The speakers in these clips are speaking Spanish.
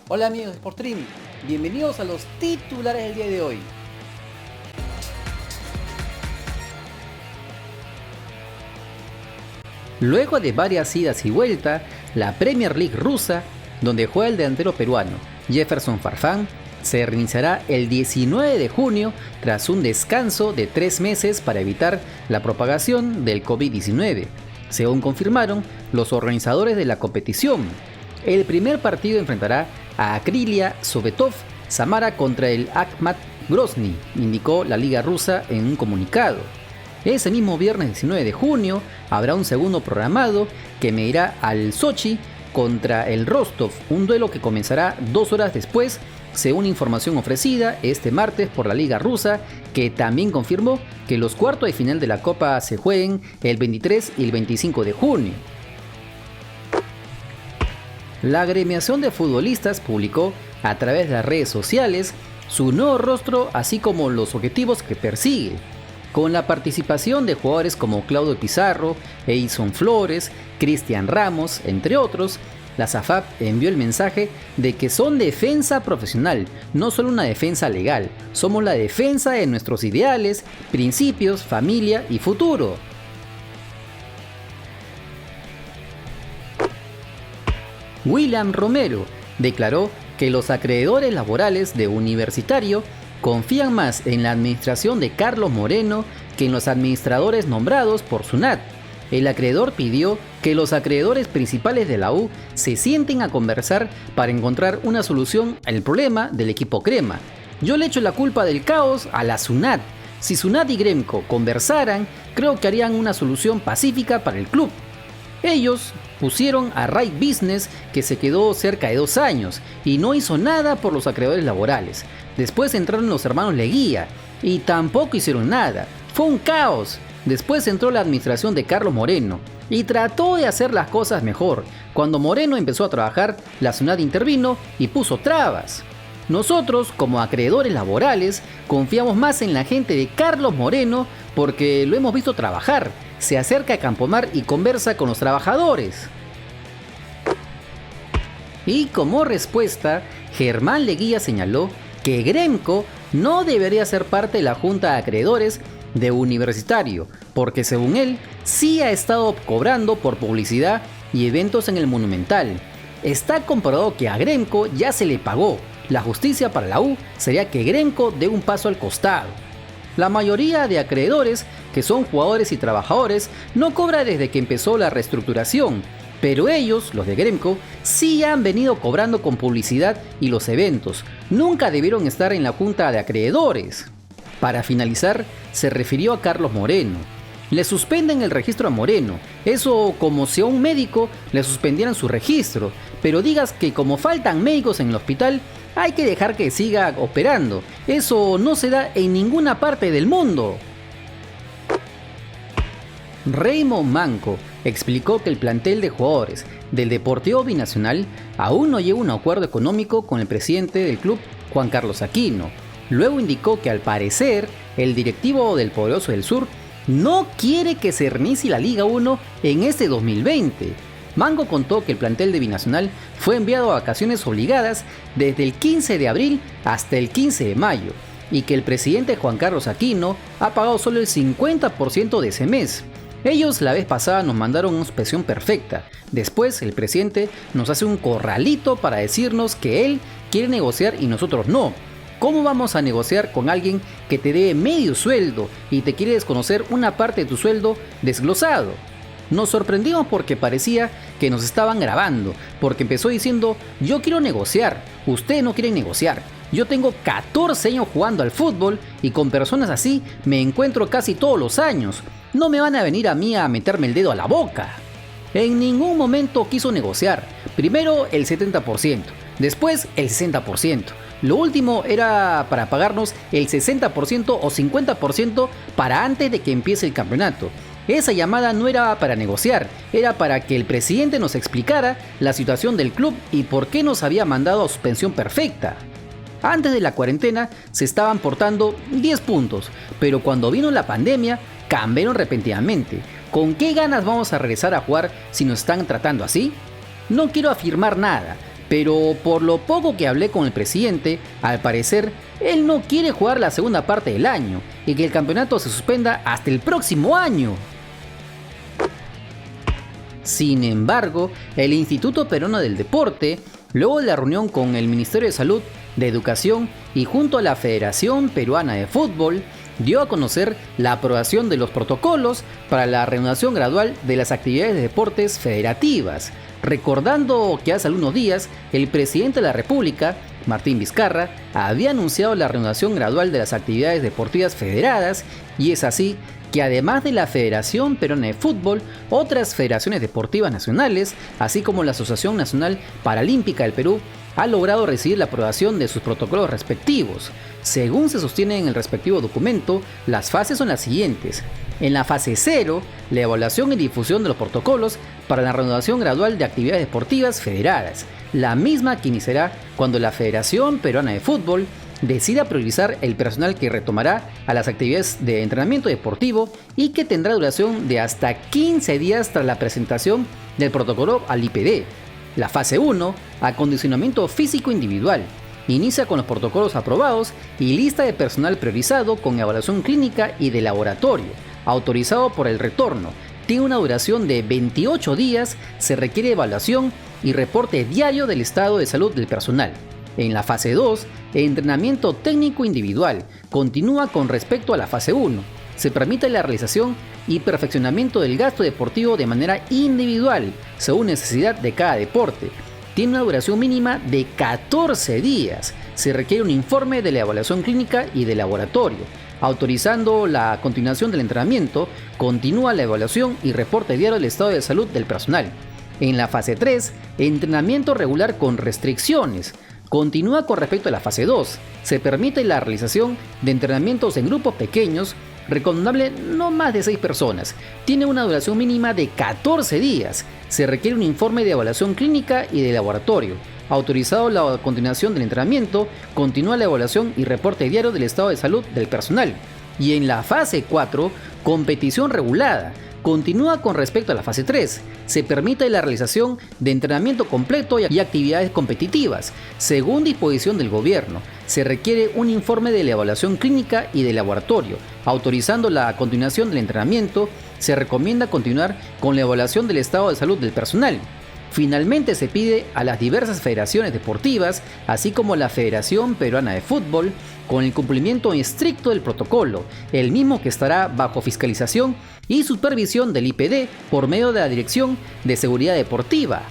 Hola amigos de Sportstream, bienvenidos a los titulares del día de hoy. Luego de varias idas y vueltas, la Premier League rusa, donde juega el delantero peruano Jefferson Farfán, se reiniciará el 19 de junio tras un descanso de 3 meses para evitar la propagación del COVID-19, según confirmaron los organizadores de la competición. El primer partido enfrentará a Krylia Sovetov Samara contra el Akhmat Grozny, indicó la Liga Rusa en un comunicado. Ese mismo viernes 19 de junio habrá un segundo programado que medirá al Sochi contra el Rostov, un duelo que comenzará 2 horas después, según información ofrecida este martes por la Liga Rusa, que también confirmó que los cuartos de final de la Copa se jueguen el 23 y el 25 de junio. La agremiación de futbolistas publicó a través de las redes sociales su nuevo rostro, así como los objetivos que persigue. Con la participación de jugadores como Claudio Pizarro, Edson Flores, Cristian Ramos, entre otros, la SAFAP envió el mensaje de que son defensa profesional, no solo una defensa legal. Somos la defensa de nuestros ideales, principios, familia y futuro. William Romero declaró que los acreedores laborales de Universitario confían más en la administración de Carlos Moreno que en los administradores nombrados por SUNAT. El acreedor pidió que los acreedores principales de la U se sienten a conversar para encontrar una solución al problema del equipo crema. Yo le echo la culpa del caos a la SUNAT. Si SUNAT y Gremco conversaran, creo que harían una solución pacífica para el club. Ellos pusieron a Right Business, que se quedó cerca de 2 años y no hizo nada por los acreedores laborales. Después entraron los hermanos Leguía y tampoco hicieron nada. Fue un caos. Después entró la administración de Carlos Moreno y trató de hacer las cosas mejor. Cuando Moreno empezó a trabajar, la SUNAT intervino y puso trabas. Nosotros, como acreedores laborales, confiamos más en la gente de Carlos Moreno porque lo hemos visto trabajar. Se acerca a Campomar y conversa con los trabajadores. Y como respuesta, Germán Leguía señaló que Gremco no debería ser parte de la junta de acreedores de Universitario, porque según él, sí ha estado cobrando por publicidad y eventos en el Monumental. Está comprobado que a Gremco ya se le pagó. La justicia para la U sería que Gremco dé un paso al costado. La mayoría de acreedores, que son jugadores y trabajadores, no cobra desde que empezó la reestructuración, pero ellos, los de Gremco, sí han venido cobrando con publicidad y los eventos. Nunca debieron estar en la junta de acreedores. Para finalizar, se refirió a Carlos Moreno. Le suspenden el registro a Moreno, eso como si a un médico le suspendieran su registro, pero digas que como faltan médicos en el hospital, hay que dejar que siga operando. Eso no se da en ninguna parte del mundo. Raymond Manco explicó que el plantel de jugadores del Deportivo Binacional aún no lleva un acuerdo económico con el presidente del club, Juan Carlos Aquino. Luego indicó que al parecer el directivo del Poderoso del Sur no quiere que se reinicie la Liga 1 en este 2020. Manco contó que el plantel de Binacional fue enviado a vacaciones obligadas desde el 15 de abril hasta el 15 de mayo y que el presidente Juan Carlos Aquino ha pagado solo el 50% de ese mes. Ellos la vez pasada nos mandaron una inspección perfecta. Después el presidente nos hace un corralito para decirnos que él quiere negociar y nosotros no. ¿Cómo vamos a negociar con alguien que te debe medio sueldo y te quiere desconocer una parte de tu sueldo desglosado? Nos sorprendimos porque parecía que nos estaban grabando, porque empezó diciendo: yo quiero negociar, ustedes no quieren negociar. Yo tengo 14 años jugando al fútbol y con personas así me encuentro casi todos los años. No me van a venir a mí a meterme el dedo a la boca. En ningún momento quiso negociar. Primero el 70%, después el 60%. Lo último era para pagarnos el 60% o 50% para antes de que empiece el campeonato. Esa llamada no era para negociar, era para que el presidente nos explicara la situación del club y por qué nos había mandado a suspensión perfecta. Antes de la cuarentena se estaban portando 10 puntos, pero cuando vino la pandemia cambiaron repentinamente. ¿Con qué ganas vamos a regresar a jugar si nos están tratando así? No quiero afirmar nada, pero por lo poco que hablé con el presidente, al parecer, él no quiere jugar la segunda parte del año y que el campeonato se suspenda hasta el próximo año. Sin embargo, el Instituto Peruano del Deporte, luego de la reunión con el Ministerio de Salud, de Educación y junto a la Federación Peruana de Fútbol, dio a conocer la aprobación de los protocolos para la reanudación gradual de las actividades de deportes federativas, recordando que hace algunos días el presidente de la República, Martín Vizcarra, había anunciado la reanudación gradual de las actividades deportivas federadas, y es así que además de la Federación Peruana de Fútbol, otras federaciones deportivas nacionales, así como la Asociación Nacional Paralímpica del Perú, ha logrado recibir la aprobación de sus protocolos respectivos. Según se sostiene en el respectivo documento, las fases son las siguientes. En la fase 0, la evaluación y difusión de los protocolos para la reanudación gradual de actividades deportivas federadas, la misma que iniciará cuando la Federación Peruana de Fútbol decida priorizar el personal que retomará a las actividades de entrenamiento deportivo y que tendrá duración de hasta 15 días tras la presentación del protocolo al IPD. La fase 1, acondicionamiento físico individual, inicia con los protocolos aprobados y lista de personal priorizado con evaluación clínica y de laboratorio, autorizado por el retorno. Tiene una duración de 28 días, se requiere evaluación y reporte diario del estado de salud del personal. En la fase 2, entrenamiento técnico individual, continúa con respecto a la fase 1. Se permite la realización y perfeccionamiento del gasto deportivo de manera individual, según necesidad de cada deporte. Tiene una duración mínima de 14 días. Se requiere un informe de la evaluación clínica y de laboratorio. Autorizando la continuación del entrenamiento, continúa la evaluación y reporte diario del estado de salud del personal. En la fase 3, entrenamiento regular con restricciones. Continúa con respecto a la fase 2. Se permite la realización de entrenamientos en grupos pequeños, recomendable no más de 6 personas. Tiene una duración mínima de 14 días. Se requiere un informe de evaluación clínica y de laboratorio. Autorizado la continuación del entrenamiento, continúa la evaluación y reporte diario del estado de salud del personal. Y en la fase 4, competición regulada. Continúa con respecto a la fase 3. Se permite la realización de entrenamiento completo y actividades competitivas, según disposición del gobierno. Se requiere un informe de la evaluación clínica y de laboratorio. Autorizando la continuación del entrenamiento, se recomienda continuar con la evaluación del estado de salud del personal. Finalmente se pide a las diversas federaciones deportivas, así como la Federación Peruana de Fútbol, con el cumplimiento estricto del protocolo, el mismo que estará bajo fiscalización y supervisión del IPD por medio de la Dirección de Seguridad Deportiva.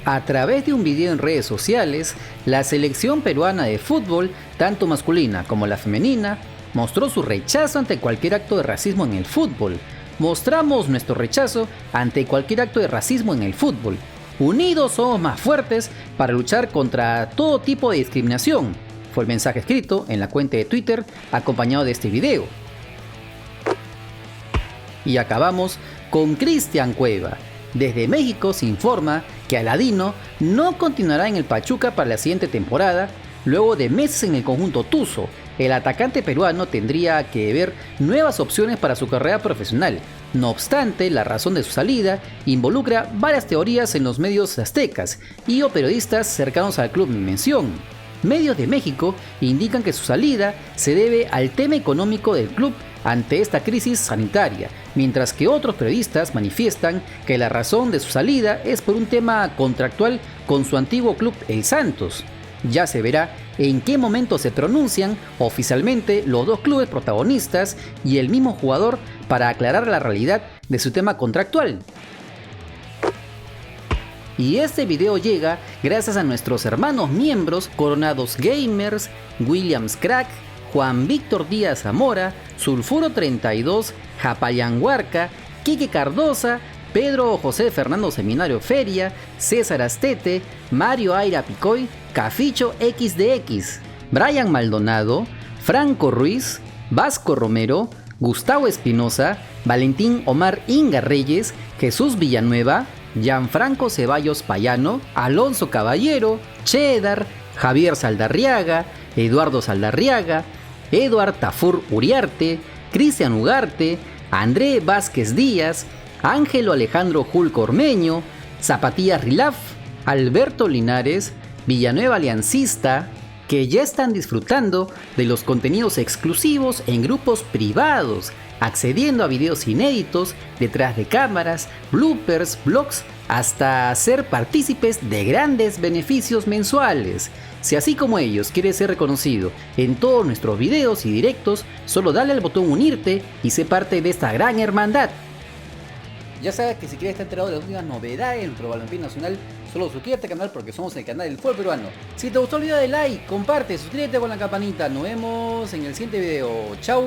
A través de un video en redes sociales, la selección peruana de fútbol, tanto masculina como la femenina, mostró su rechazo ante cualquier acto de racismo en el fútbol. Mostramos nuestro rechazo ante cualquier acto de racismo en el fútbol. Unidos somos más fuertes para luchar contra todo tipo de discriminación, fue el mensaje escrito en la cuenta de Twitter acompañado de este video. Y acabamos con Cristian Cueva. Desde México se informa que Aladino no continuará en el Pachuca para la siguiente temporada, luego de meses en el conjunto tuzo. El atacante peruano tendría que ver nuevas opciones para su carrera profesional. No obstante, la razón de su salida involucra varias teorías en los medios aztecas y o periodistas cercanos al club en mención. Medios de México indican que su salida se debe al tema económico del club ante esta crisis sanitaria, mientras que otros periodistas manifiestan que la razón de su salida es por un tema contractual con su antiguo club El Santos. Ya se verá en qué momento se pronuncian oficialmente los dos clubes protagonistas y el mismo jugador para aclarar la realidad de su tema contractual. Y este video llega gracias a nuestros hermanos miembros Coronados Gamers, Williams Crack, Juan Víctor Díaz Zamora, Sulfuro 32, Japayanguarca, Quique Cardosa, Pedro José Fernando Seminario Feria, César Astete, Mario Aira Picoy, Caficho XDX, Brian Maldonado, Franco Ruiz, Vasco Romero, Gustavo Espinosa, Valentín Omar Inga Reyes, Jesús Villanueva, Gianfranco Ceballos Payano, Alonso Caballero, Cheddar, Javier Saldarriaga, Eduardo Saldarriaga, Eduard Tafur Uriarte, Cristian Ugarte, André Vázquez Díaz, Ángelo Alejandro Julco Ormeño, Zapatillas Rilaf, Alberto Linares, Villanueva Aliancista, que ya están disfrutando de los contenidos exclusivos en grupos privados, accediendo a videos inéditos, detrás de cámaras, bloopers, vlogs, hasta ser partícipes de grandes beneficios mensuales. Si así como ellos quieres ser reconocido en todos nuestros videos y directos, solo dale al botón unirte y sé parte de esta gran hermandad. Ya sabes que si quieres estar enterado de las últimas novedades en nuestro balompié nacional, solo suscríbete al canal porque somos el canal del fútbol peruano. Si te gustó el video, dale like, comparte, suscríbete con la campanita. Nos vemos en el siguiente video. Chau.